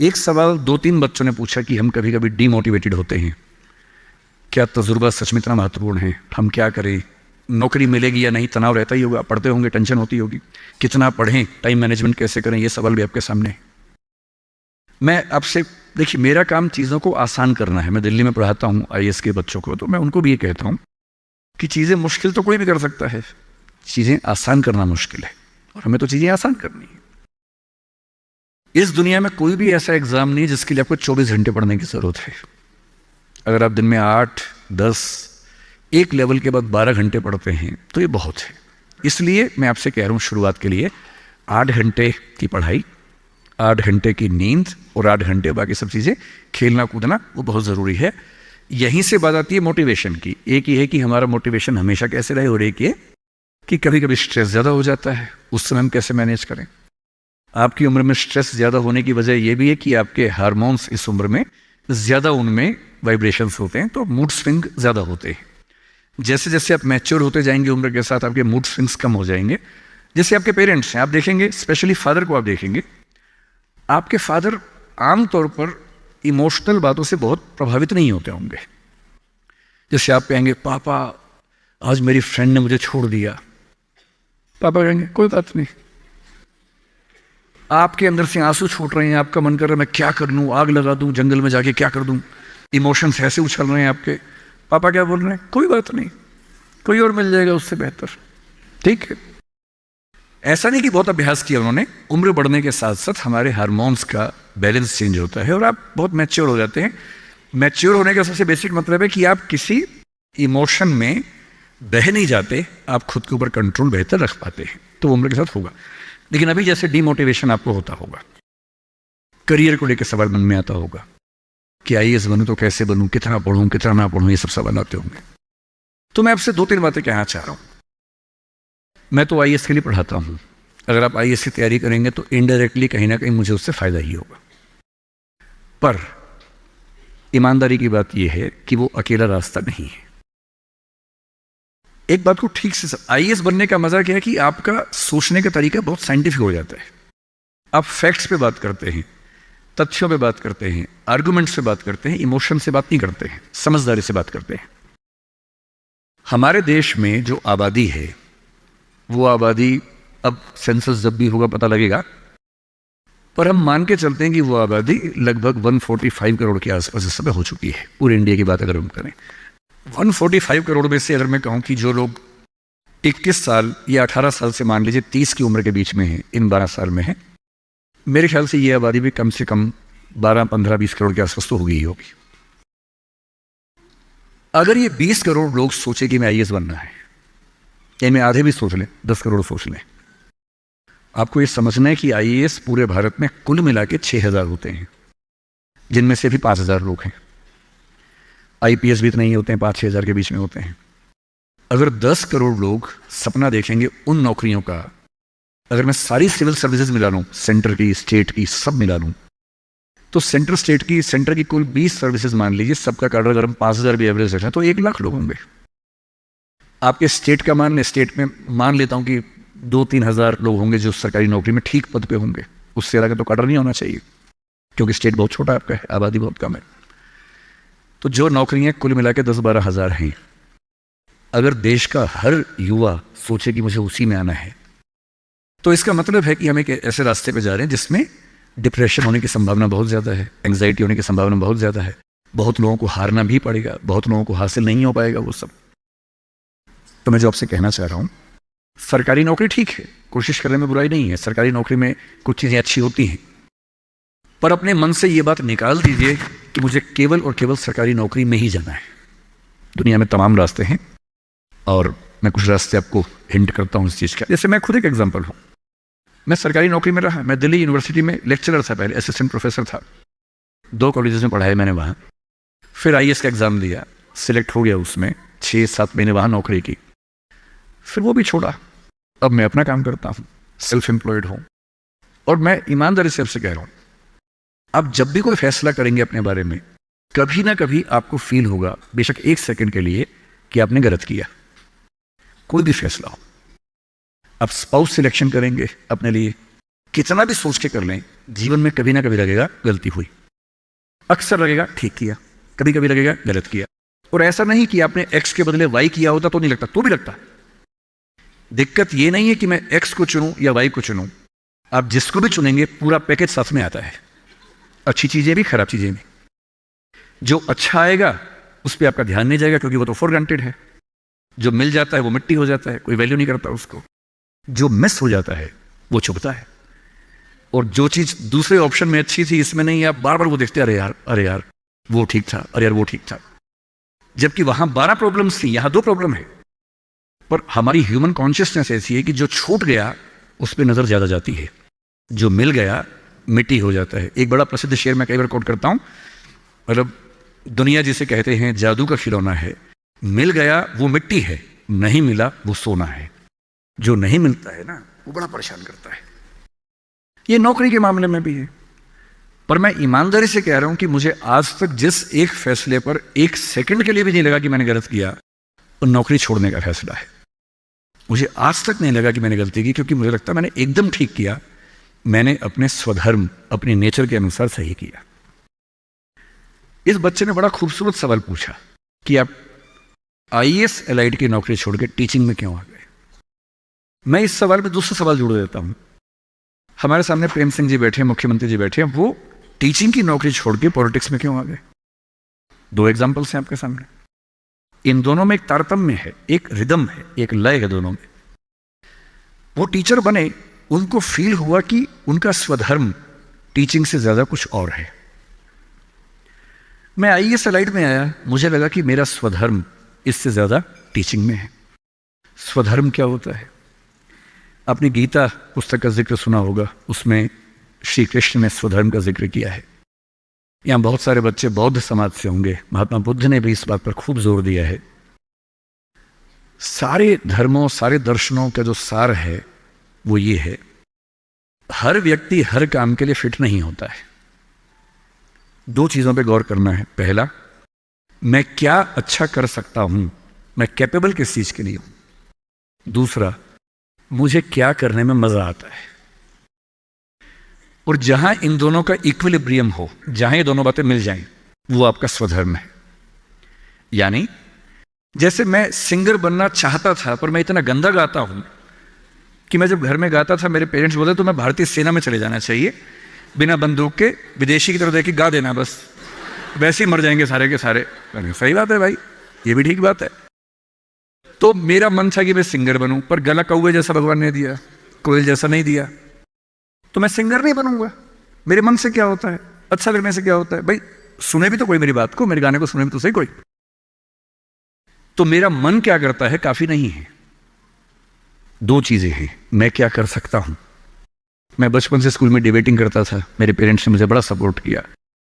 एक सवाल 2-3 बच्चों ने पूछा कि हम कभी कभी डीमोटिवेटेड होते हैं, क्या तजुर्बा सच में इतना महत्वपूर्ण है, हम क्या करें, नौकरी मिलेगी या नहीं, तनाव रहता ही होगा, पढ़ते होंगे, टेंशन होती होगी, कितना पढ़ें, टाइम मैनेजमेंट कैसे करें, ये सवाल भी आपके सामने है। मैं आपसे, देखिए मेरा काम चीज़ों को आसान करना है। मैं दिल्ली में पढ़ाता हूँ आईएएस के बच्चों को, तो मैं उनको भी ये कहता हूँ कि चीज़ें मुश्किल तो कोई भी कर सकता है, चीज़ें आसान करना मुश्किल है, और हमें तो चीज़ें आसान करनी है। इस दुनिया में कोई भी ऐसा एग्ज़ाम नहीं जिसके लिए आपको 24 घंटे पढ़ने की ज़रूरत है। अगर आप दिन में 8, 10, एक लेवल के बाद 12 घंटे पढ़ते हैं तो ये बहुत है। इसलिए मैं आपसे कह रहा हूँ, शुरुआत के लिए 8 घंटे की पढ़ाई, 8 घंटे की नींद और 8 घंटे बाकी सब चीज़ें, खेलना कूदना, वो बहुत ज़रूरी है। यहीं से बात आती है मोटिवेशन की। एक ये है कि हमारा मोटिवेशन हमेशा कैसे रहे, और एक ये कि कभी कभी स्ट्रेस ज़्यादा हो जाता है, उस समय हम कैसे मैनेज करें। आपकी उम्र में स्ट्रेस ज़्यादा होने की वजह यह भी है कि आपके हार्मोन्स इस उम्र में ज़्यादा, उनमें वाइब्रेशंस होते हैं, तो मूड स्विंग ज़्यादा होते हैं। जैसे जैसे आप मैच्योर होते जाएंगे उम्र के साथ, आपके मूड स्विंग्स कम हो जाएंगे। जैसे आपके पेरेंट्स हैं, आप देखेंगे, स्पेशली फादर को आप देखेंगे, आपके फादर आमतौर पर इमोशनल बातों से बहुत प्रभावित नहीं होते होंगे। जैसे आप कहेंगे, पापा आज मेरी फ्रेंड ने मुझे छोड़ दिया, पापा कहेंगे कोई बात नहीं। आपके अंदर से आंसू छूट रहे हैं, आपका मन कर रहा है मैं क्या कर लूँ, आग लगा दूँ, जंगल में जाके क्या कर दूँ, इमोशंस ऐसे उछल रहे हैं आपके, पापा क्या बोल रहे हैं, कोई बात नहीं, कोई और मिल जाएगा उससे बेहतर, ठीक है। ऐसा नहीं कि बहुत अभ्यास किया उन्होंने, उम्र बढ़ने के साथ साथ हमारे हार्मोन्स का बैलेंस चेंज होता है और आप बहुत मैच्योर हो जाते हैं। मैच्योर होने का सबसे बेसिक मतलब है कि आप किसी इमोशन में बह नहीं जाते, आप खुद के ऊपर कंट्रोल बेहतर रख पाते हैं, तो उम्र के साथ होगा। लेकिन अभी जैसे डीमोटिवेशन आपको होता होगा, करियर को लेकर सवाल मन में आता होगा कि आईएएस बनूं तो कैसे बनूं, कितना पढ़ूं, कितना ना पढ़ूं, ये सब सवाल आते होंगे। तो मैं आपसे 2-3 बातें कहना चाह रहा हूं। मैं तो आईएएस के लिए पढ़ाता हूं, अगर आप आईएएस की तैयारी करेंगे तो इनडायरेक्टली कहीं ना कहीं मुझे उससे फायदा ही होगा। पर ईमानदारी की बात यह है कि वो अकेला रास्ता नहीं है। एक बात को ठीक से, आईएएस बनने का मजा क्या है कि आपका सोचने का तरीका बहुत साइंटिफिक हो जाता है। आप फैक्ट्स पे बात करते हैं, तथ्यों पे बात करते हैं, आर्गुमेंट्स पे बात करते हैं, इमोशन से बात नहीं करते हैं, समझदारी से बात करते हैं। हमारे देश में जो आबादी है, वो आबादी, अब सेंसस जब भी होगा पता लगेगा, पर हम मान के चलते हैं कि वो आबादी लगभग 145 करोड़ के आसपास इस समय हो चुकी है, पूरे इंडिया की बात अगर हम करें। 145 करोड़ में से अगर मैं कहूं कि जो लोग 21 साल या 18 साल से मान लीजिए 30 की उम्र के बीच में है, इन 12 साल में है, मेरे ख्याल से ये आबादी भी कम से कम 12, 15, 20 करोड़ के आसपास तो होगी ही होगी। अगर ये 20 करोड़ लोग सोचे कि मैं आईएएस बनना है, या मैं आधे भी सोच लें, 10 करोड़ सोच लें, आपको ये समझना है कि आईएएस पूरे भारत में कुल मिला के 6,000 होते हैं, जिनमें से भी 5,000 लोग हैं। आईपीएस भी इतने ही होते हैं, 5-6 हज़ार के बीच में होते हैं। अगर 10 करोड़ लोग सपना देखेंगे उन नौकरियों का, अगर मैं सारी सिविल सर्विसेज मिला लूँ, सेंटर की, स्टेट की, सब मिला लूँ, तो सेंटर की कुल 20 सर्विसेज मान लीजिए, सबका कार्ड अगर हम 5,000 भी एवरेज रखें तो 1 लाख लोग होंगे। आपके स्टेट का स्टेट में मान लेता हूँ कि 2-3 हज़ार लोग होंगे जो सरकारी नौकरी में ठीक पद पे होंगे, उससे ज़्यादा तो कार्डर नहीं होना चाहिए, क्योंकि स्टेट बहुत छोटा आपका है, आबादी बहुत कम है। तो जो नौकरियां कुल मिला के 10-12 हज़ार हैं, अगर देश का हर युवा सोचे कि मुझे उसी में आना है, तो इसका मतलब है कि हम एक ऐसे रास्ते पे जा रहे हैं जिसमें डिप्रेशन होने की संभावना बहुत ज़्यादा है, एंग्जाइटी होने की संभावना बहुत ज़्यादा है, बहुत लोगों को हारना भी पड़ेगा, बहुत लोगों को हासिल नहीं हो पाएगा वो सब। तो मैं जो आपसे कहना चाह रहा हूँ, सरकारी नौकरी ठीक है, कोशिश करने में बुराई नहीं है, सरकारी नौकरी में कुछ चीज़ें अच्छी होती हैं, पर अपने मन से ये बात निकाल दीजिए कि मुझे केवल और केवल सरकारी नौकरी में ही जाना है। दुनिया में तमाम रास्ते हैं, और मैं कुछ रास्ते आपको हिंट करता हूँ इस चीज़ का। जैसे मैं खुद एक एग्जांपल हूँ, मैं सरकारी नौकरी में रहा, मैं दिल्ली यूनिवर्सिटी में लेक्चरर था, पहले असिस्टेंट प्रोफेसर था, 2 कॉलेजेस में पढ़ाया मैंने वहाँ। फिर आईएएस का एग्ज़ाम दिया, सिलेक्ट हो गया, उसमें 6-7 महीने वहाँ नौकरी की, फिर वो भी छोड़ा। अब मैं अपना काम करता हूँ, सेल्फ एम्प्लॉयड हूँ। और मैं ईमानदारी से आपसे कह रहा हूँ, आप जब भी कोई फैसला करेंगे अपने बारे में, कभी ना कभी आपको फील होगा, बेशक 1 सेकंड के लिए, कि आपने गलत किया। कोई भी फैसला हो, आप स्पाउस सिलेक्शन करेंगे अपने लिए, कितना भी सोच के कर लें, जीवन में कभी ना कभी लगेगा गलती हुई, अक्सर लगेगा ठीक किया, कभी कभी लगेगा गलत किया। और ऐसा नहीं कि आपने एक्स के बदले वाई किया होता तो नहीं लगता, तो भी लगता। दिक्कत ये नहीं है कि मैं एक्स को चुनूं या वाई को चुनूं, आप जिसको भी चुनेंगे पूरा पैकेज साथ में आता है, अच्छी चीजें भी खराब चीजें भी। जो अच्छा आएगा उस पर आपका ध्यान नहीं जाएगा क्योंकि वो तो फॉर ग्रांटेड है। जो मिल जाता है वो मिट्टी हो जाता है, कोई वैल्यू नहीं करता उसको। जो मिस हो जाता है वो चुभता है। और जो चीज दूसरे ऑप्शन में अच्छी थी इसमें नहीं, आप बार बार वो देखते अरे यार वो ठीक था, अरे यार वो ठीक था। जबकि वहां 12 प्रॉब्लम्स थी, यहां 2 प्रॉब्लम है। पर हमारी ह्यूमन कॉन्शियसनेस ऐसी है कि जो छूट गया उस पर नजर ज्यादा जाती है, जो मिल गया मिट्टी हो जाता है। एक बड़ा प्रसिद्ध शेर मैं कई बार कोट करता हूं, मतलब दुनिया जिसे कहते हैं जादू का खिलौना है, मिल गया वो मिट्टी है, नहीं मिला वो सोना है। जो नहीं मिलता है ना वो बड़ा परेशान करता है। ये नौकरी के मामले में भी है। पर मैं ईमानदारी से कह रहा हूं कि मुझे आज तक जिस एक फैसले पर 1 सेकंड के लिए भी नहीं लगा कि मैंने गलत किया, वो नौकरी छोड़ने का फैसला है। मुझे आज तक नहीं लगा कि मैंने गलती की, क्योंकि मुझे लगता मैंने एकदम ठीक किया। मैंने अपने स्वधर्म, अपने नेचर के अनुसार सही किया। इस बच्चे ने बड़ा खूबसूरत सवाल पूछा कि आप आईएएस एलाइड की नौकरी छोड़ के टीचिंग में क्यों आ गए। मैं इस सवाल में दूसरा सवाल जोड़ देता हूं। हमारे सामने प्रेम सिंह जी बैठे हैं, मुख्यमंत्री जी बैठे हैं, वो टीचिंग की नौकरी छोड़ के पॉलिटिक्स में क्यों आ गए। 2 एग्जाम्पल्स हैं आपके सामने। इन दोनों में एक तारतम्य है, एक रिदम है, एक लय है दोनों में। वो टीचर बने, उनको फील हुआ कि उनका स्वधर्म टीचिंग से ज्यादा कुछ और है। मैं आईएएस एलाइड में आया, मुझे लगा कि मेरा स्वधर्म इससे ज्यादा टीचिंग में है। स्वधर्म क्या होता है? आपने गीता पुस्तक का जिक्र सुना होगा, उसमें श्री कृष्ण ने स्वधर्म का जिक्र किया है। यहां बहुत सारे बच्चे बौद्ध समाज से होंगे, महात्मा बुद्ध ने भी इस बात पर खूब जोर दिया है। सारे धर्मों, सारे दर्शनों का जो सार है वो ये है, हर व्यक्ति हर काम के लिए फिट नहीं होता है। 2 चीजों पे गौर करना है। पहला, मैं क्या अच्छा कर सकता हूं, मैं कैपेबल किस चीज के लिए हूं। दूसरा, मुझे क्या करने में मजा आता है। और जहां इन दोनों का इक्विलिब्रियम हो, जहां ये दोनों बातें मिल जाएं, वो आपका स्वधर्म है। यानी जैसे मैं सिंगर बनना चाहता था, पर मैं इतना गंदा गाता हूं कि मैं जब घर में गाता था मेरे पेरेंट्स बोले तो मैं भारतीय सेना में चले जाना चाहिए, बिना बंदूक के विदेशी की तरह देख के गा देना, बस वैसे ही मर जाएंगे सारे के सारे। सही बात है भाई, ये भी ठीक बात है। तो मेरा मन था कि मैं सिंगर बनूं, पर गला कौवे जैसा भगवान ने दिया, कोयल जैसा नहीं दिया, तो मैं सिंगर नहीं बनूंगा। मेरे मन से क्या होता है, अच्छा लगने से क्या होता है भाई, सुने भी तो कोई मेरी बात को, मेरे गाने को सुने भी तो सही कोई। तो मेरा मन क्या करता है काफी नहीं है। 2 चीजें हैं, मैं क्या कर सकता हूं। मैं बचपन से स्कूल में डिबेटिंग करता था, मेरे पेरेंट्स ने मुझे बड़ा सपोर्ट किया,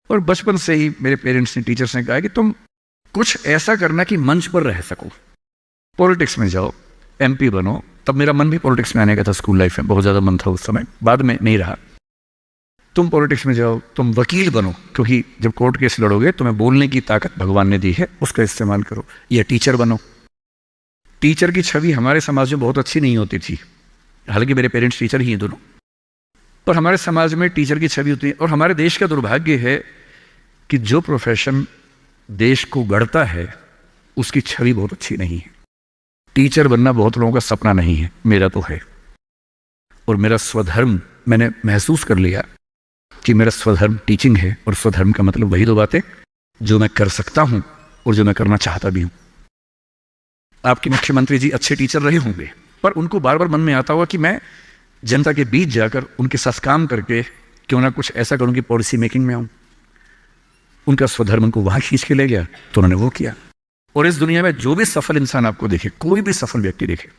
और बचपन से ही मेरे पेरेंट्स ने, टीचर्स ने कहा कि तुम कुछ ऐसा करना कि मंच पर रह सको, पॉलिटिक्स में जाओ, एमपी बनो। तब मेरा मन भी पॉलिटिक्स में आने का था, स्कूल लाइफ में बहुत ज्यादा मन था उस समय, बाद में नहीं रहा। तुम पॉलिटिक्स में जाओ, तुम वकील बनो, क्योंकि जब कोर्ट केस लड़ोगे तुम्हें बोलने की ताकत भगवान ने दी है, उसका इस्तेमाल करो। या टीचर बनो। टीचर की छवि हमारे समाज में बहुत अच्छी नहीं होती थी, हालांकि मेरे पेरेंट्स टीचर ही हैं दोनों, पर हमारे समाज में टीचर की छवि होती है। और हमारे देश का दुर्भाग्य है कि जो प्रोफेशन देश को गढ़ता है उसकी छवि बहुत अच्छी नहीं है। टीचर बनना बहुत लोगों का सपना नहीं है, मेरा तो है। और मेरा स्वधर्म, मैंने महसूस कर लिया कि मेरा स्वधर्म टीचिंग है। और स्वधर्म का मतलब वही 2 बातें जो मैं कर सकता हूं और जो मैं करना चाहता भी हूं। आपके मुख्यमंत्री जी अच्छे टीचर रहे होंगे, पर उनको बार बार मन में आता होगा कि मैं जनता के बीच जाकर उनके साथ काम करके क्यों ना कुछ ऐसा करूं कि पॉलिसी मेकिंग में आऊं। उनका स्वधर्म उनको वहां खींच के ले गया, तो उन्होंने वो किया। और इस दुनिया में जो भी सफल इंसान आपको देखे, कोई भी सफल व्यक्ति देखे,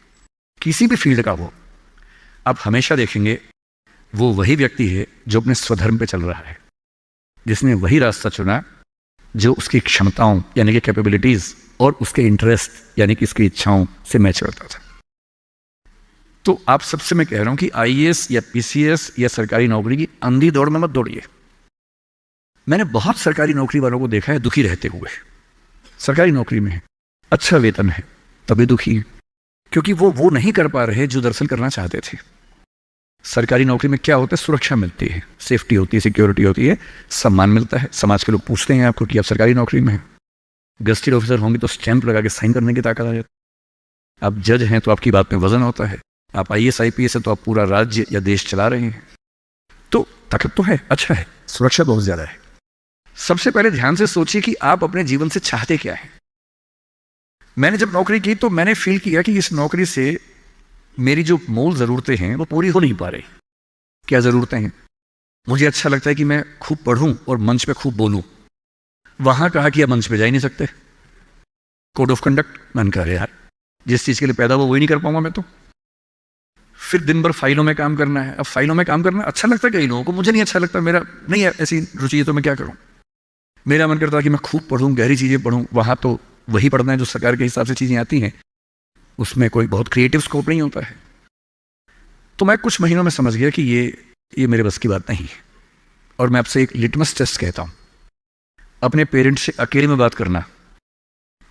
किसी भी फील्ड का हो, आप हमेशा देखेंगे वो वही व्यक्ति है जो अपने स्वधर्म पे चल रहा है, जिसने वही रास्ता चुना जो उसकी क्षमताओं यानी कि कैपेबिलिटीज और उसके इंटरेस्ट यानी कि उसकी इच्छाओं से मैच करता था। तो आप सबसे मैं कह रहा हूं कि आईएएस या पीसीएस या सरकारी नौकरी की अंधी दौड़ में मत दौड़िए। मैंने बहुत सरकारी नौकरी वालों को देखा है दुखी रहते हुए। सरकारी नौकरी में है, अच्छा वेतन है, तभी दुखी है, क्योंकि वो नहीं कर पा रहे जो दरअसल करना चाहते थे। सरकारी नौकरी में क्या होता है, सुरक्षा मिलती है, सेफ्टी होती है, सिक्योरिटी होती है, सम्मान मिलता है, समाज के लोग पूछते हैं आपको कि आप सरकारी नौकरी में हैं। गस्टेड ऑफिसर होंगे तो स्टैंप लगा के साइन करने की ताकत आ जाती है। आप जज हैं तो आपकी बात में वजन होता है। आप IAS IPS है तो आप पूरा राज्य या देश चला रहे हैं। तो ताकत तो है, अच्छा है, सुरक्षा बहुत ज्यादा है। सबसे पहले ध्यान से सोचिए कि आप अपने जीवन से चाहते क्या है। मैंने जब नौकरी की तो मैंने फील किया कि इस नौकरी से मेरी जो मूल ज़रूरतें हैं वो पूरी हो नहीं पा रही। क्या ज़रूरतें हैं? मुझे अच्छा लगता है कि मैं खूब पढ़ूं और मंच पे खूब बोलूं। वहां कहा कि आप मंच पे जा ही नहीं सकते, कोड ऑफ कंडक्ट। मैंने कहा यार, जिस चीज़ के लिए पैदा हुआ वही नहीं कर पाऊंगा मैं तो। फिर दिन भर फाइलों में काम करना है। अब फाइलों में काम करना अच्छा लगता है कई लोगों को, मुझे नहीं अच्छा लगता, मेरा नहीं है ऐसी रुचि है, तो मैं क्या करूं। मेरा मन करता है कि मैं खूब पढ़ूं, गहरी चीज़ें पढ़ूं। वहां तो वही पढ़ना है जो सरकार के हिसाब से चीज़ें आती हैं, उसमें कोई बहुत क्रिएटिव स्कोप नहीं होता है। तो मैं कुछ महीनों में समझ गया कि ये मेरे बस की बात नहीं है। और मैं आपसे एक लिटमस टेस्ट कहता हूं, अपने पेरेंट्स से अकेले में बात करना।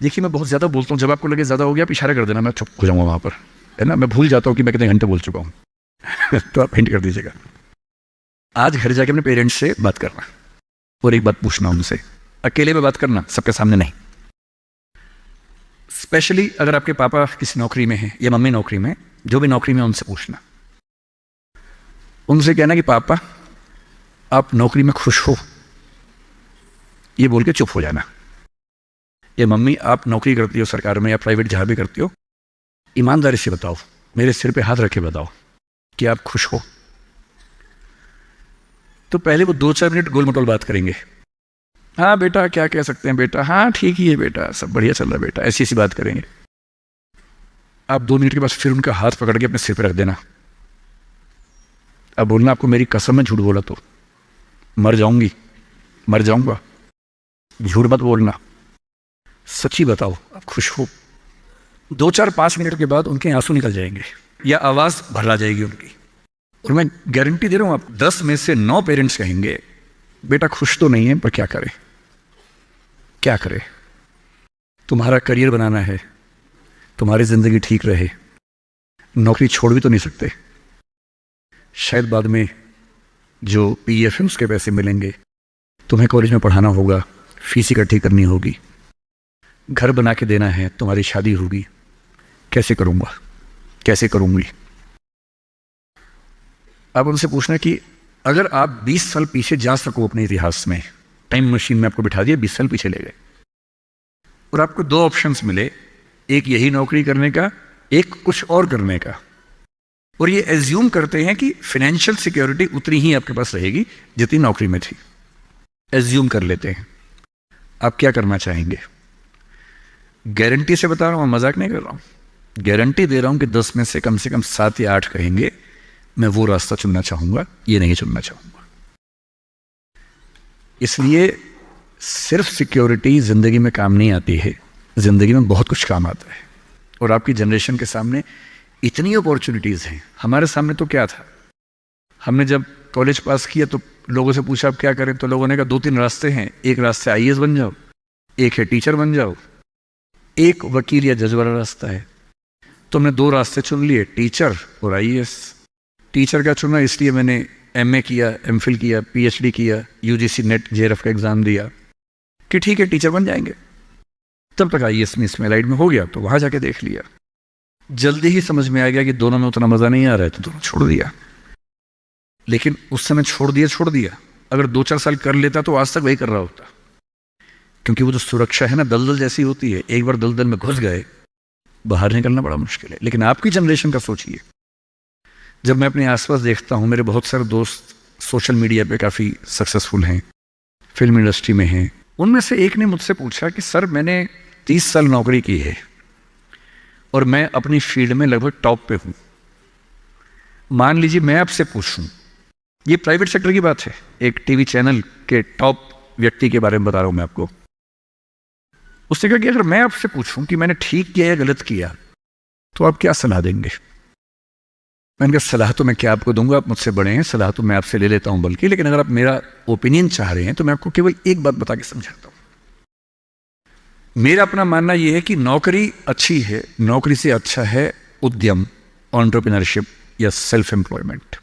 देखिए मैं बहुत ज़्यादा बोलता हूँ, जब आपको लगे ज़्यादा हो गया आप इशारा कर देना, मैं चुप हो जाऊँगा वहाँ पर, है ना। मैं भूल जाता हूँ कि मैं कितने घंटे बोल चुका हूँ तो आप हिंट कर दीजिएगा। आज घर जाके अपने पेरेंट्स से बात करना और एक बात पूछना उनसे, अकेले में बात करना, सबके सामने नहीं। स्पेशली अगर आपके पापा किसी नौकरी में हैं या मम्मी नौकरी में, जो भी नौकरी में, उनसे पूछना। उनसे कहना कि पापा आप नौकरी में खुश हो, ये बोल के चुप हो जाना। ये मम्मी आप नौकरी करती हो सरकार में या प्राइवेट जहां भी करती हो, ईमानदारी से बताओ, मेरे सिर पे हाथ रखे बताओ कि आप खुश हो। तो पहले वो 2-4 मिनट गोल मटोल बात करेंगे। हाँ बेटा, क्या कह सकते हैं बेटा, हाँ ठीक ही है बेटा, सब बढ़िया चल रहा है बेटा, ऐसी ऐसी बात करेंगे। आप 2 मिनट के बाद फिर उनका हाथ पकड़ के अपने सिर पे रख देना। अब बोलना, आपको मेरी कसम में झूठ बोला तो मर जाऊंगी, मर जाऊंगा। झूठ मत बोलना, सच्ची बताओ आप खुश हो। 2-4-5 मिनट के बाद उनके आंसू निकल जाएंगे या आवाज भरला जाएगी उनकी। और मैं गारंटी दे रहा हूं, आप 10 में से 9 पेरेंट्स कहेंगे बेटा खुश तो नहीं है पर क्या करे, क्या करे। तुम्हारा करियर बनाना है, तुम्हारी जिंदगी ठीक रहे, नौकरी छोड़ भी तो नहीं सकते। शायद बाद में जो PF है उसके पैसे मिलेंगे, तुम्हें कॉलेज में पढ़ाना होगा, फीस इकट्ठी करनी होगी, घर बना के देना है, तुम्हारी शादी होगी। कैसे करूंगा, कैसे करूंगी। अब उनसे पूछना कि अगर आप 20 साल पीछे जा सको अपने इतिहास में, टाइम मशीन में आपको बिठा दिया, 20 साल पीछे ले गए और आपको 2 ऑप्शंस मिले, एक यही नौकरी करने का, एक कुछ और करने का, और ये एज्यूम करते हैं कि फाइनेंशियल सिक्योरिटी उतनी ही आपके पास रहेगी जितनी नौकरी में थी, एज्यूम कर लेते हैं। आप क्या करना चाहेंगे? गारंटी से बता रहा हूं, मजाक नहीं कर रहा हूं, गारंटी दे रहा हूं कि 10 में से कम 7 या 8 कहेंगे मैं वो रास्ता चुनना चाहूंगा, ये नहीं चुनना चाहूंगा। इसलिए सिर्फ सिक्योरिटी जिंदगी में काम नहीं आती है, जिंदगी में बहुत कुछ काम आता है। और आपकी जनरेशन के सामने इतनी अपॉर्चुनिटीज हैं। हमारे सामने तो क्या था, हमने जब कॉलेज पास किया तो लोगों से पूछा आप क्या करें, तो लोगों ने कहा 2-3 रास्ते हैं, एक रास्ते IAS बन जाओ, एक है टीचर बन जाओ, एक वकील या जज वाला रास्ता है। तो हमने 2 रास्ते चुन लिए, टीचर और IAS। टीचर का चुना इसलिए मैंने MA किया, MPhil किया, PhD किया, UGC नेट JRF का एग्जाम दिया कि ठीक है टीचर बन जाएंगे। तब तक IAS में इसमें लाइट में हो गया तो वहां जाके देख लिया। जल्दी ही समझ में आ गया कि दोनों में उतना मजा नहीं आ रहा है तो दोनों छोड़ दिया। लेकिन उस समय छोड़ दिया। अगर 2-4 साल कर लेता तो आज तक वही कर रहा होता, क्योंकि वो जो सुरक्षा है ना, दलदल जैसी होती है, एक बार दलदल में घुस गए बाहर निकलना बड़ा मुश्किल है। लेकिन आपकी जनरेशन का सोचिए, जब मैं अपने आसपास देखता हूं, मेरे बहुत सारे दोस्त सोशल मीडिया पे काफ़ी सक्सेसफुल हैं, फिल्म इंडस्ट्री में हैं। उनमें से एक ने मुझसे पूछा कि सर मैंने 30 साल नौकरी की है और मैं अपनी फील्ड में लगभग टॉप पे हूं। मान लीजिए मैं आपसे पूछूं, ये प्राइवेट सेक्टर की बात है, एक टीवी चैनल के टॉप व्यक्ति के बारे में बता रहा हूं मैं आपको। उसने कहा कि अगर मैं आपसे पूछूं कि मैंने ठीक किया या गलत किया तो आप क्या सलाह देंगे? मैंने कहा सलाह तो मैं क्या आपको दूंगा, आप मुझसे बड़े हैं, सलाह तो मैं आपसे ले लेता हूं बल्कि, लेकिन अगर आप मेरा ओपिनियन चाह रहे हैं तो मैं आपको केवल एक बात बता के समझाता हूं। मेरा अपना मानना यह है कि नौकरी अच्छी है, नौकरी से अच्छा है उद्यम, एंटरप्रेन्योरशिप या सेल्फ एम्प्लॉयमेंट।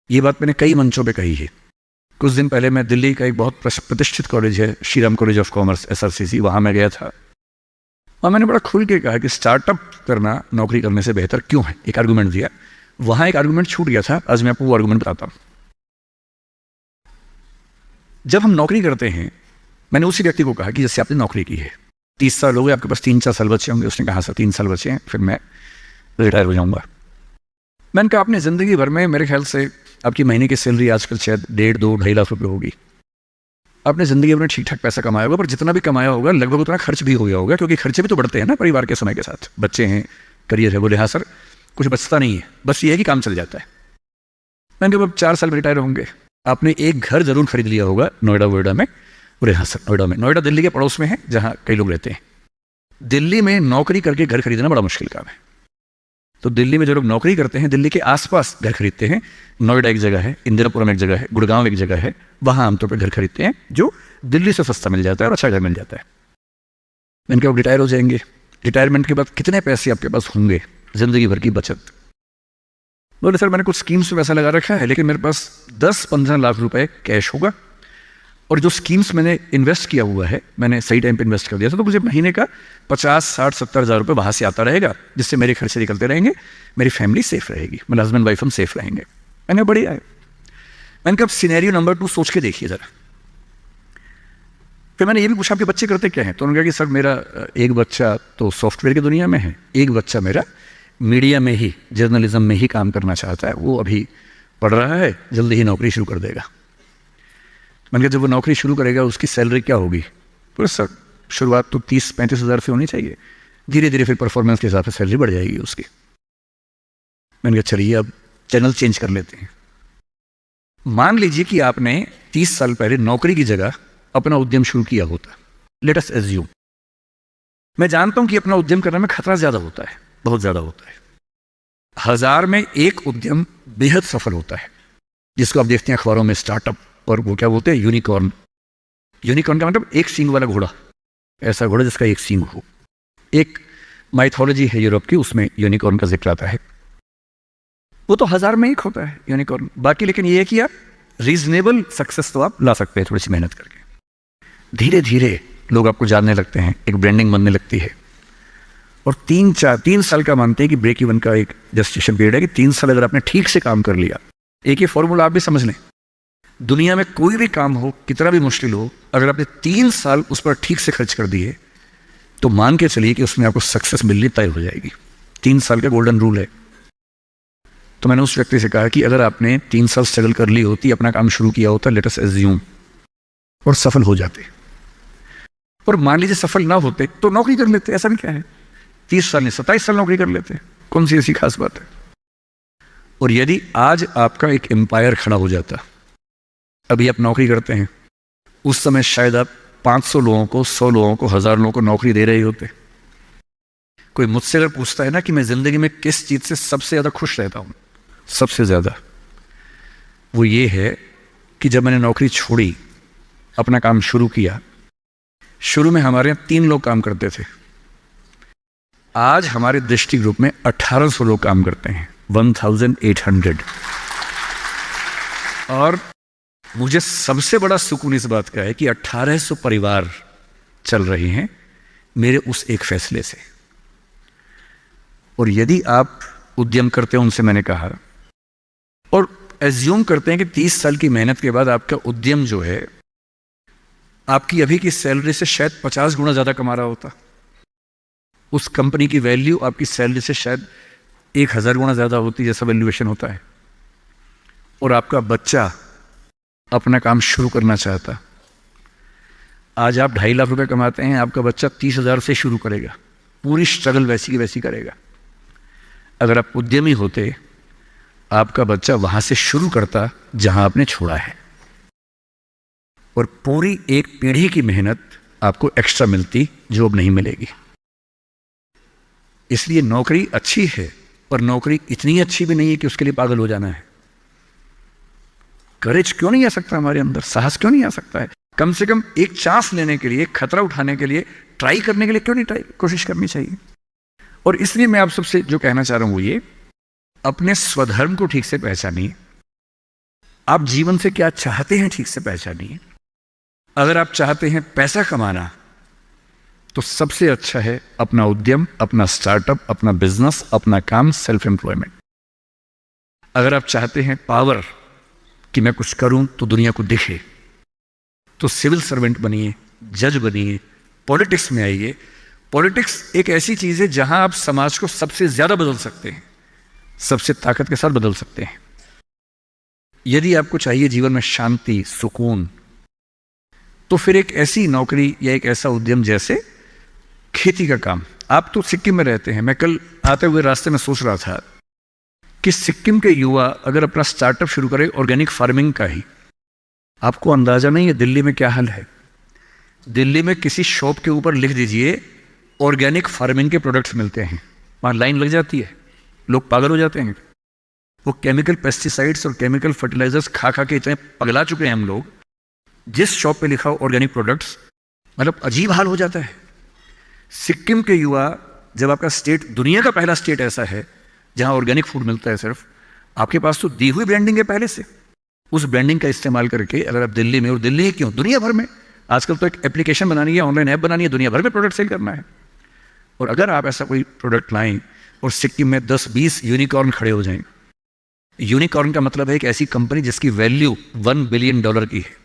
ये बात मैंने कई मंचों पे कही है। कुछ दिन पहले मैं दिल्ली का एक बहुत प्रतिष्ठित कॉलेज है, Shri Ram college of commerce, SRCC, वहाँ मैं गया था और मैंने बड़ा खुल के कहा कि स्टार्टअप करना नौकरी करने से बेहतर क्यों है। एक आर्गूमेंट दिया, वहाँ एक आर्गूमेंट छूट गया था, आज मैं आपको वो आर्गूमेंट बताता हूँ। जब हम नौकरी करते हैं, मैंने उसी व्यक्ति को कहा कि जैसे आपने नौकरी की है, 30 साल हो गए, आपके पास 3-4 साल बचे होंगे। उसने कहा सर 3 साल बचे हैं, फिर मैं रिटायर हो जाऊंगा। मैंने कहा आपने ज़िंदगी भर में, मेरे ख्याल से आपकी महीने की सैलरी आजकल शायद 1.5-2-2.5 लाख रुपए होगी। आपने ज़िंदगी भर में ठीक ठाक पैसा कमाया होगा, पर जितना भी कमाया होगा लगभग उतना खर्च भी हो गया होगा, क्योंकि खर्चे भी तो बढ़ते हैं ना परिवार के समय के साथ। बच्चे हैं, करियर है। बोले हाँ सर, कुछ बचता नहीं है, बस ये है कि काम चल जाता है। मैंने कहा अब 4 साल में रिटायर होंगे, आपने एक घर जरूर खरीद लिया होगा नोएडा वोएडा में। बोले हाँ सर, नोएडा में। नोएडा दिल्ली के पड़ोस में है, जहाँ कई लोग रहते हैं। दिल्ली में नौकरी करके घर खरीदना बड़ा मुश्किल काम है। तो दिल्ली में जो लोग नौकरी करते हैं, दिल्ली के आसपास घर खरीदते हैं। नोएडा एक जगह है, इंदिरापुरम एक जगह है, गुड़गांव एक जगह है, वहाँ आमतौर पर घर खरीदते हैं जो दिल्ली से सस्ता मिल जाता है और अच्छा घर मिल जाता है। मैंने कहा रिटायर हो जाएंगे, रिटायरमेंट के बाद कितने पैसे आपके पास होंगे, जिंदगी भर की बचत? बोले सर मैंने कुछ स्कीम्स में पैसा लगा रखा है, लेकिन मेरे पास 10-15 लाख रुपए कैश होगा, और जो स्कीम्स मैंने इन्वेस्ट किया हुआ है, मैंने सही टाइम पे इन्वेस्ट कर दिया था, तो मुझे महीने का 50-60-70 हज़ार रुपये वहाँ से आता रहेगा, जिससे मेरे खर्चे निकलते रहेंगे, मेरी फैमिली सेफ रहेगी, मेरे हस्बैंड वाइफ हम सेफ रहेंगे। मैंने बढ़िया है। मैंने कहा सिनेरियो नंबर 2 सोच के देखिए ज़रा। फिर मैंने ये भी पूछा आपके बच्चे करते क्या हैं? तो उन्होंने कहा कि सर मेरा एक बच्चा तो सॉफ्टवेयर की दुनिया में है, एक बच्चा मेरा मीडिया में ही, जर्नलिज्म में ही काम करना चाहता है, वो अभी पढ़ रहा है, जल्दी ही नौकरी शुरू कर देगा। मैंने कहा जब वो नौकरी शुरू करेगा उसकी सैलरी क्या होगी? तो सर शुरुआत तो 30-35 हज़ार से होनी चाहिए, धीरे धीरे फिर परफॉर्मेंस के हिसाब से सैलरी बढ़ जाएगी उसकी। मैंने कहा चलिए अब चैनल चेंज कर लेते हैं। मान लीजिए कि आपने 30 साल पहले नौकरी की जगह अपना उद्यम शुरू किया होता। लेट अस एज्यूम, मैं जानता हूं कि अपना उद्यम करने में खतरा ज्यादा होता है, बहुत ज्यादा होता है। 1000 में एक उद्यम बेहद सफल होता है, जिसको आप देखते हैं अखबारों में स्टार्टअप, और वो क्या बोलते हैं, यूनिकॉर्न। यूनिकॉर्न का मतलब एक सींग वाला घोड़ा, ऐसा घोड़ा जिसका एक सींग हो। एक माइथोलॉजी है यूरोप की, उसमें यूनिकॉर्न का जिक्र आता है। वो तो 1000 में एक होता है यूनिकॉर्न। बाकी लेकिन ये है कि आप रीजनेबल सक्सेस तो आप ला सकते हैं थोड़ी सी मेहनत करके। धीरे धीरे लोग आपको जानने लगते हैं, एक ब्रांडिंग बनने लगती है, और 3 साल का मानते हैं कि ब्रेक इवन का एक जस्टिफिकेशन पीरियड है कि 3 साल अगर आपने ठीक से काम कर लिया। एक ये फॉर्मूला आप भी समझ लें, दुनिया में कोई भी काम हो, कितना भी मुश्किल हो, अगर आपने 3 साल उस पर ठीक से खर्च कर दिए तो मान के चलिए कि उसमें आपको सक्सेस मिलनी तय हो जाएगी। 3 साल का गोल्डन रूल है। तो मैंने उस व्यक्ति से कहा कि अगर आपने 3 साल स्ट्रगल कर ली होती, अपना काम शुरू किया होता, लेट अस एज्यूम, और सफल हो जाते, और मान लीजिए सफल ना होते तो नौकरी कर लेते, ऐसा भी क्या है, 30 साल नहीं 27 साल नौकरी कर लेते, कौन सी ऐसी खास बात है। और यदि आज आपका एक एम्पायर खड़ा हो जाता, अभी आप नौकरी करते हैं, उस समय शायद आप 500 लोगों को, 100 लोगों को, 1000 लोगों को नौकरी दे रहे होते। कोई मुझसे अगर पूछता है ना कि मैं जिंदगी में किस चीज से सबसे ज्यादा खुश रहता हूं, सबसे ज्यादा, वो ये है कि जब मैंने नौकरी छोड़ी, अपना काम शुरू किया। शुरू में हमारे यहाँ 3 लोग काम करते थे, आज हमारे दृष्टि ग्रुप में 1800 लोग काम करते हैं, 1800। और मुझे सबसे बड़ा सुकून इस बात का है कि 1800 परिवार चल रहे हैं मेरे उस एक फैसले से। और यदि आप उद्यम करते हो, उनसे मैंने कहा, और एज्यूम करते हैं कि 30 साल की मेहनत के बाद आपका उद्यम जो है आपकी अभी की सैलरी से शायद 50 गुना ज्यादा कमा रहा होता, उस कंपनी की वैल्यू आपकी सैलरी से शायद 1000 गुना ज्यादा होती, जैसा वैल्यूएशन होता है, और आपका बच्चा अपना काम शुरू करना चाहता। आज आप 2.5 लाख रुपए कमाते हैं, आपका बच्चा 30,000 से शुरू करेगा, पूरी स्ट्रगल वैसी की वैसी करेगा। अगर आप उद्यमी होते, आपका बच्चा वहां से शुरू करता जहां आपने छोड़ा है, और पूरी एक पीढ़ी की मेहनत आपको एक्स्ट्रा मिलती जो अब नहीं मिलेगी। इसलिए नौकरी अच्छी है, पर नौकरी इतनी अच्छी भी नहीं है कि उसके लिए पागल हो जाना है। करेज क्यों नहीं आ सकता हमारे अंदर, साहस क्यों नहीं आ सकता है? कम से कम एक चांस लेने के लिए, खतरा उठाने के लिए, ट्राई करने के लिए क्यों नहीं कोशिश करनी चाहिए? और इसलिए मैं आप सबसे जो कहना चाह रहा हूं वो ये, अपने स्वधर्म को ठीक से पहचानिए, आप जीवन से क्या चाहते हैं ठीक से पहचानिए। अगर आप चाहते हैं पैसा कमाना, तो सबसे अच्छा है अपना उद्यम, अपना स्टार्टअप, अपना बिजनेस, अपना काम, सेल्फ एम्प्लॉयमेंट। अगर आप चाहते हैं पावर कि मैं कुछ करूं तो दुनिया को दिखे, तो सिविल सर्वेंट बनिए, जज बनिए, पॉलिटिक्स में आइए। पॉलिटिक्स एक ऐसी चीज है जहां आप समाज को सबसे ज्यादा बदल सकते हैं, सबसे ताकत के साथ बदल सकते हैं। यदि आपको चाहिए जीवन में शांति, सुकून, तो फिर एक ऐसी नौकरी या एक ऐसा उद्यम जैसे खेती का काम। आप तो सिक्किम में रहते हैं, मैं कल आते हुए रास्ते में सोच रहा था कि सिक्किम के युवा अगर अपना स्टार्टअप शुरू करें ऑर्गेनिक फार्मिंग का ही, आपको अंदाजा नहीं है दिल्ली में क्या हाल है। दिल्ली में किसी शॉप के ऊपर लिख दीजिए ऑर्गेनिक फार्मिंग के प्रोडक्ट्स मिलते हैं, वहां लाइन लग जाती है, लोग पागल हो जाते हैं। वो केमिकल पेस्टिसाइड्स और केमिकल फर्टिलाइजर्स खा खा के इतने पगला चुके हैं हम लोग, जिस शॉप पे लिखा हो ऑर्गेनिक प्रोडक्ट्स, मतलब अजीब हाल हो जाता है। सिक्किम के युवा, जब आपका स्टेट दुनिया का पहला स्टेट ऐसा है जहां ऑर्गेनिक फूड मिलता है सिर्फ, आपके पास तो दी हुई ब्रांडिंग है पहले से, उस ब्रांडिंग का इस्तेमाल करके अगर आप दिल्ली में, और दिल्ली ही क्यों, दुनिया भर में आजकल तो एक एप्लीकेशन बनानी है, ऑनलाइन ऐप बनानी है, दुनिया भर में प्रोडक्ट सेल करना है। और अगर आप ऐसा कोई प्रोडक्ट लाएं और सिक्किम में 10-20 यूनिकॉर्न खड़े हो जाएं, यूनिकॉर्न का मतलब है एक ऐसी कंपनी जिसकी वैल्यू $1 बिलियन की है।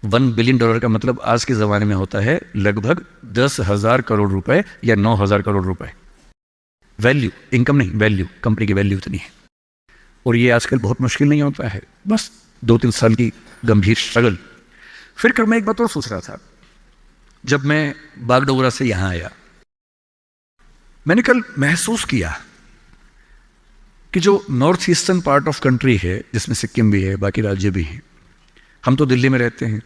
$1 बिलियन का मतलब आज के ज़माने में होता है लगभग 10,000 करोड़ रुपए या 9,000 करोड़ रुपए। वैल्यू, इनकम नहीं, वैल्यू, कंपनी की वैल्यू इतनी है। और ये आजकल बहुत मुश्किल नहीं होता है, बस 2-3 साल की गंभीर स्ट्रगल। फिर कल मैं एक बात और सोच रहा था, जब मैं बागडोगरा से यहां आया, मैंने कल महसूस किया कि जो north eastern part of country है, जिसमें सिक्किम भी है, बाकी राज्य भी हैं, हम तो दिल्ली में रहते हैं।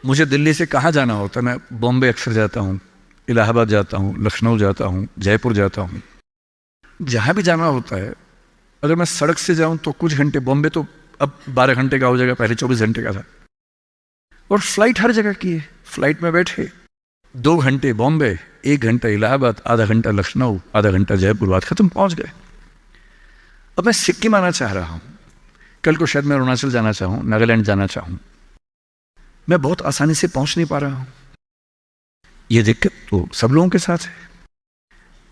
मुझे दिल्ली से कहाँ जाना होता है, मैं बॉम्बे अक्सर जाता हूँ, इलाहाबाद जाता हूँ, लखनऊ जाता हूँ, जयपुर जाता हूँ। जहाँ भी जाना होता है, अगर मैं सड़क से जाऊँ तो कुछ घंटे, बॉम्बे तो अब 12 घंटे का हो जाएगा, पहले 24 घंटे का था। और फ्लाइट हर जगह की है, फ्लाइट में बैठे 2 घंटे बॉम्बे, 1 घंटा इलाहाबाद, आधा घंटा लखनऊ, आधा घंटा जयपुर, बात खत्म, पहुँच गए। अब मैं सिक्किम आना चाह रहा हूँ, कल को शायद मैं अरुणाचल जाना चाहूँ, नागालैंड जाना चाहूँ, मैं बहुत आसानी से पहुँच नहीं पा रहा हूँ। ये दिक्कत तो सब लोगों के साथ है।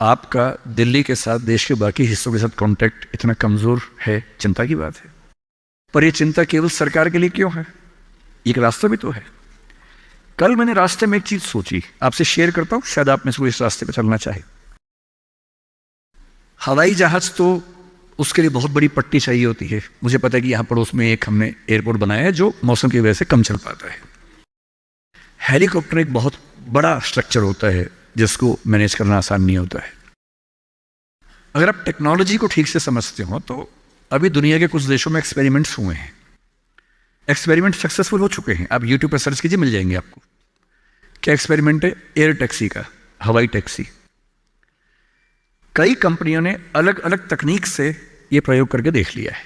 आपका दिल्ली के साथ, देश के बाकी हिस्सों के साथ कॉन्टैक्ट इतना कमज़ोर है, चिंता की बात है। पर यह चिंता केवल सरकार के लिए क्यों है, एक रास्ता भी तो है। कल मैंने रास्ते में एक चीज सोची, आपसे शेयर करता हूं, शायद आप में से कोई इस रास्ते पर चलना चाहे। हवाई जहाज तो उसके लिए बहुत बड़ी पट्टी चाहिए होती है। मुझे पता है कि यहां पड़ोस में एक हमने एयरपोर्ट बनाया है जो मौसम की वजह से कम चल पाता है। हेलीकॉप्टर एक बहुत बड़ा स्ट्रक्चर होता है जिसको मैनेज करना आसान नहीं होता है। अगर आप टेक्नोलॉजी को ठीक से समझते हो तो अभी दुनिया के कुछ देशों में एक्सपेरिमेंट्स हुए हैं, एक्सपेरिमेंट सक्सेसफुल हो चुके हैं। आप यूट्यूब पर सर्च कीजिए, मिल जाएंगे आपको। क्या एक्सपेरिमेंट है? एयर टैक्सी का, हवाई टैक्सी। कई कंपनियों ने अलग अलग तकनीक से यह प्रयोग करके देख लिया है।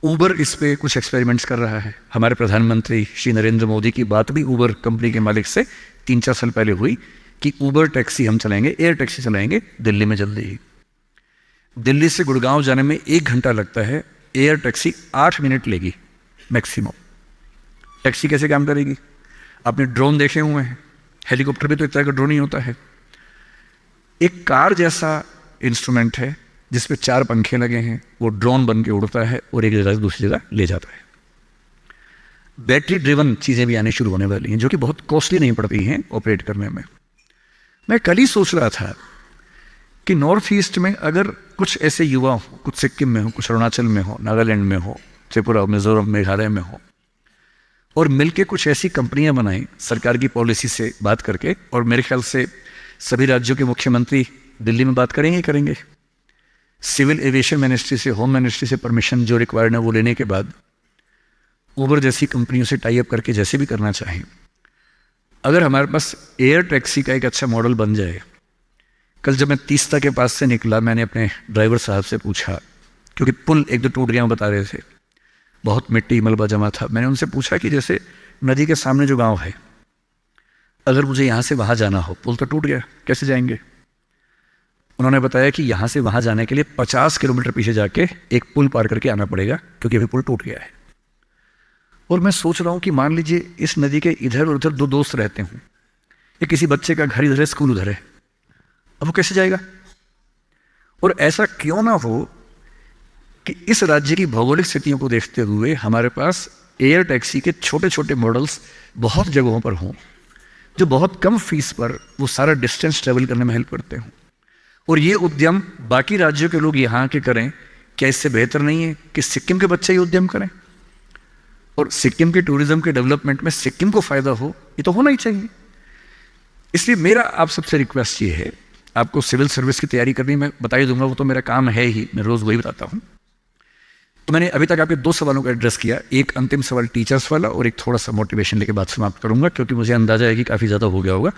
ऊबर इस पे कुछ एक्सपेरिमेंट्स कर रहा है। हमारे प्रधानमंत्री श्री नरेंद्र मोदी की बात भी ऊबर कंपनी के मालिक से 3-4 साल पहले हुई कि ऊबर टैक्सी हम चलाएंगे, एयर टैक्सी चलाएंगे दिल्ली में जल्दी ही। दिल्ली से गुड़गांव जाने में 1 घंटा लगता है, एयर टैक्सी 8 मिनट लेगी मैक्सिमम। टैक्सी कैसे काम करेगी? आपने ड्रोन देखे हुए हैं, हेलीकॉप्टर भी तो इतना का ड्रोन ही होता है। एक कार जैसा इंस्ट्रूमेंट है जिसपे 4 पंखे लगे हैं, वो ड्रोन बन के उड़ता है और एक जगह से दूसरी जगह ले जाता है। बैटरी ड्रिवन चीज़ें भी आने शुरू होने वाली हैं जो कि बहुत कॉस्टली नहीं पड़ती हैं ऑपरेट करने में। मैं कल ही सोच रहा था कि नॉर्थ ईस्ट में अगर कुछ ऐसे युवा हो, कुछ सिक्किम में हो, कुछ अरुणाचल में हो, नागालैंड में हो, त्रिपुरा, मिजोरम, मेघालय में हो, और मिलके कुछ ऐसी कंपनियां बनाएं सरकार की पॉलिसी से बात करके, और मेरे ख्याल से सभी राज्यों के मुख्यमंत्री दिल्ली में बात करेंगे। सिविल एविएशन मिनिस्ट्री से, होम मिनिस्ट्री से परमिशन जो रिक्वायर्ड है वो लेने के बाद ऊबर जैसी कंपनियों से टाई अप करके जैसे भी करना चाहें, अगर हमारे पास एयर टैक्सी का एक अच्छा मॉडल बन जाए। कल जब मैं तीस्ता के पास से निकला, मैंने अपने ड्राइवर साहब से पूछा, क्योंकि पुल 1-2 टूट गया बता रहे थे, बहुत मिट्टी मलबा जमा था। मैंने उनसे पूछा कि जैसे नदी के सामने जो गांव है, अगर मुझे यहाँ से वहाँ जाना हो, पुल तो टूट गया, कैसे जाएंगे? उन्होंने बताया कि यहाँ से वहाँ जाने के लिए 50 किलोमीटर पीछे जाके एक पुल पार करके आना पड़ेगा, क्योंकि अभी पुल टूट गया है। और मैं सोच रहा हूँ कि मान लीजिए इस नदी के इधर और उधर दो दोस्त रहते हों, या किसी बच्चे का घर इधर है, स्कूल उधर है, अब वो कैसे जाएगा? और ऐसा क्यों ना हो कि इस राज्य की भौगोलिक स्थितियों को देखते हुए हमारे पास एयर टैक्सी के छोटे छोटे मॉडल्स बहुत जगहों पर हों, जो बहुत कम फीस पर वो सारा डिस्टेंस ट्रेवल करने में हेल्प करते हों। और ये उद्यम बाकी राज्यों के लोग यहाँ के करें, क्या इससे बेहतर नहीं है कि सिक्किम के बच्चे ये उद्यम करें? और सिक्किम के टूरिज्म के डेवलपमेंट में सिक्किम को फायदा हो, ये तो होना ही चाहिए। इसलिए मेरा आप सबसे रिक्वेस्ट ये है, आपको सिविल सर्विस की तैयारी करनी मैं बता ही दूंगा, वो तो मेरा काम है ही, मैं रोज़ वही बताता हूँ। तो मैंने अभी तक आपके 2 सवालों का एड्रेस किया, एक अंतिम सवाल टीचर्स वाला और एक थोड़ा सा मोटिवेशन लेके बात समाप्त करूंगा, क्योंकि मुझे अंदाजा है कि काफ़ी ज़्यादा हो गया होगा।